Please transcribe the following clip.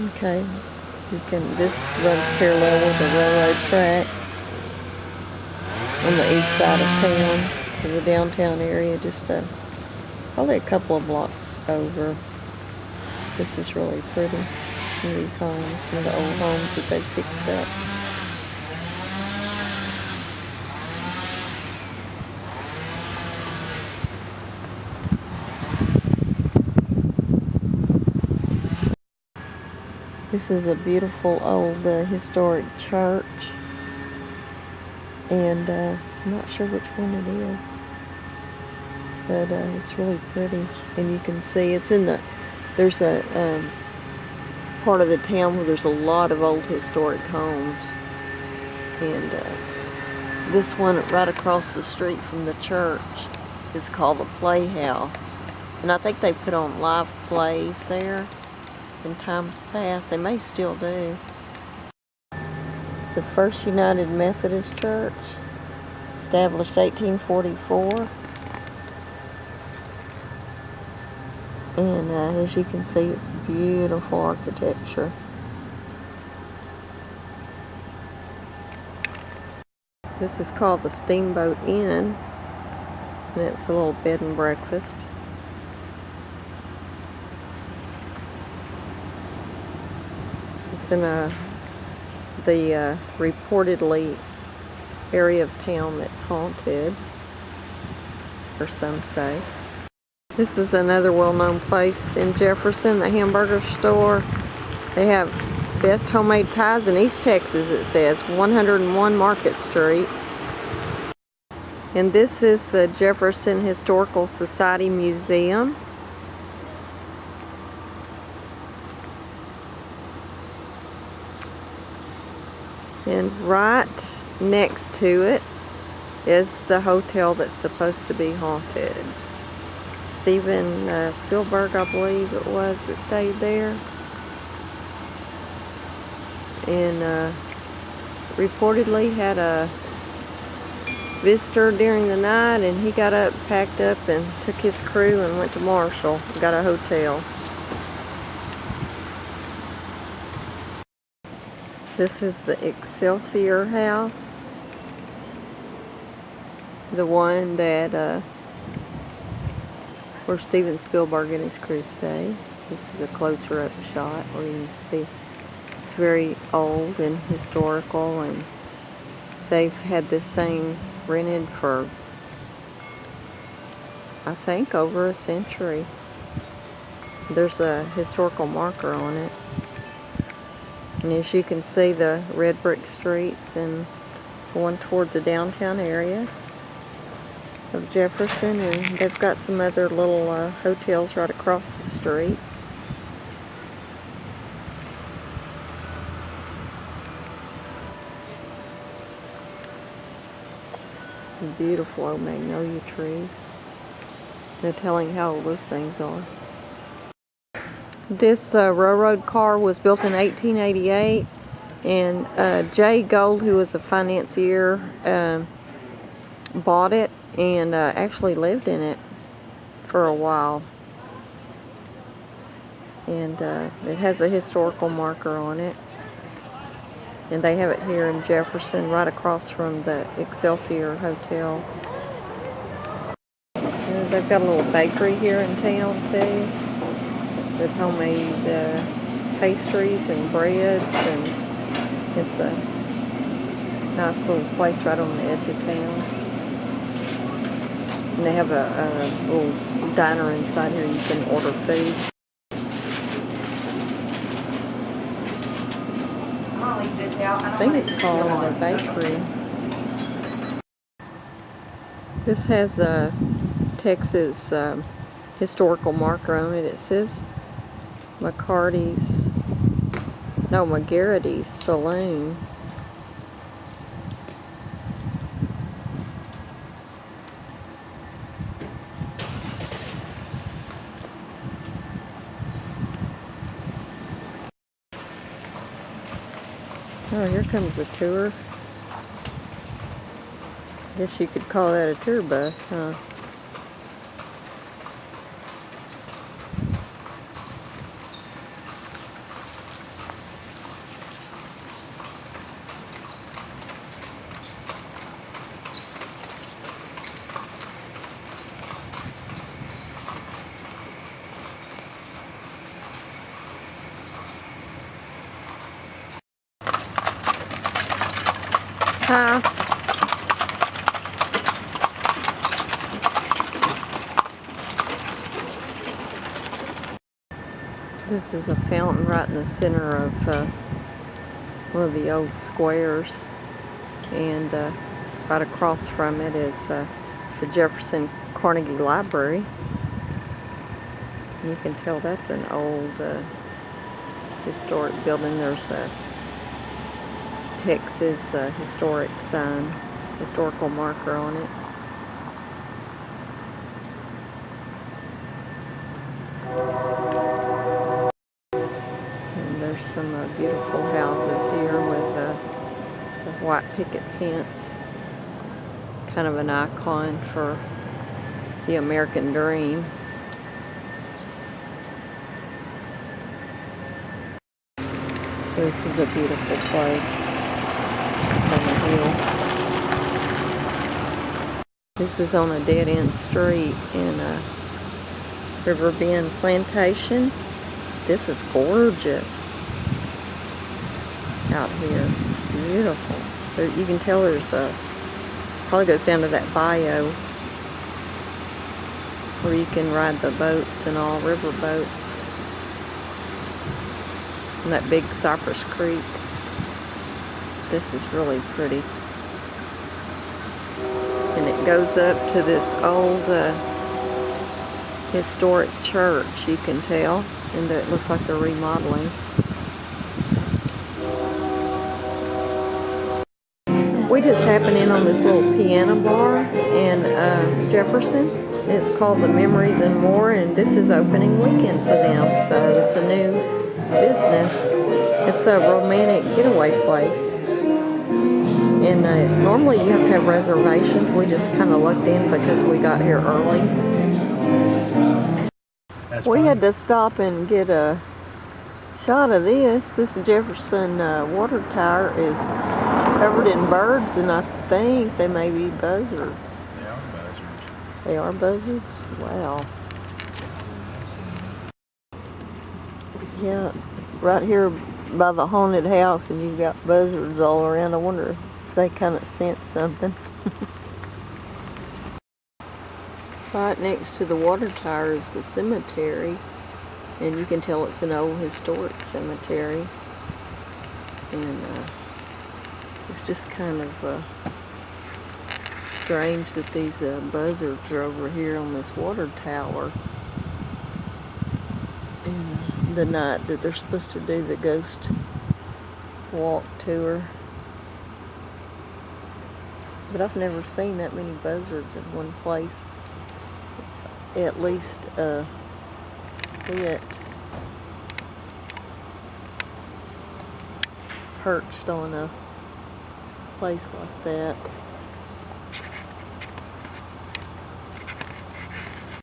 Okay, this runs parallel with the railroad track on the east side of town, to the downtown area, just probably a couple of blocks over. This is really pretty. Some of these homes, some of the old homes that they've fixed up. This is a beautiful old historic church, and I'm not sure which one it is, but it's really pretty. And you can see it's there's a part of the town where there's a lot of old historic homes, and this one right across the street from the church is called the Playhouse, and I think they put on live plays there in times past. They may still do. It's the First United Methodist Church, established 1844. And as you can see, it's beautiful architecture. This is called the Steamboat Inn, and it's a little bed and breakfast. It's in the reportedly area of town that's haunted, or some say. This is another well-known place in Jefferson, the hamburger store. They have best homemade pies in East Texas, it says, 101 Market Street. And this is the Jefferson Historical Society Museum. And right next to it is the hotel that's supposed to be haunted. Steven Spielberg, I believe it was, that stayed there. And reportedly had a visitor during the night, and he got up, packed up, and took his crew and went to Marshall, got a hotel. This is the Excelsior House, the one that where Steven Spielberg and his crew stay. This is a closer up shot where you can see it's very old and historical, and they've had this thing rented for, I think, over a century. There's a historical marker on it. And as you can see, the red brick streets and going toward the downtown area of Jefferson, and they've got some other little hotels right across the street. Some beautiful old magnolia trees. No telling how old those things are. This railroad car was built in 1888, and Jay Gold, who was a financier, bought it and actually lived in it for a while. And it has a historical marker on it. And they have it here in Jefferson, right across from the Excelsior Hotel. And they've got a little bakery here in town too, with homemade pastries and breads, and it's a nice little place right on the edge of town. And they have a little diner inside here. You can order food. I think it's called a bakery. This has a Texas historical marker on it. It says McGarrity's Saloon. Oh, here comes a tour. Guess you could call that a tour bus, huh? Hi. This is a fountain right in the center of one of the old squares, and right across from it is the Jefferson Carnegie Library. You can tell that's an old historic building. There's a Texas historic sign, historical marker on it. And there's some beautiful houses here with a white picket fence, kind of an icon for the American dream. This is a beautiful place on the hill. This is on a dead-end street in River Bend Plantation. This is gorgeous out here. Beautiful. You can tell there's probably goes down to that bayou where you can ride the boats and all, river boats. And that big Cypress Creek. This is really pretty. And it goes up to this old historic church, you can tell. And it looks like they're remodeling. We just happened in on this little piano bar in Jefferson. It's called The Memories and More, and this is opening weekend for them, so it's a new business. It's a romantic getaway place. And normally you have to have reservations. We just kind of lucked in because we got here early. We had to stop and get a shot of this. This Jefferson water tower is covered in birds, and I think they may be buzzards. They are buzzards. They are buzzards? Wow. Yeah, right here by the haunted house, and you've got buzzards all around. I wonder if they kind of sense something. Right next to the water tower is the cemetery, and you can tell it's an old historic cemetery. And it's just kind of strange that these buzzards are over here on this water tower. And the night that they're supposed to do the ghost walk tour. But I've never seen that many buzzards in one place. At least it perched on a place like that.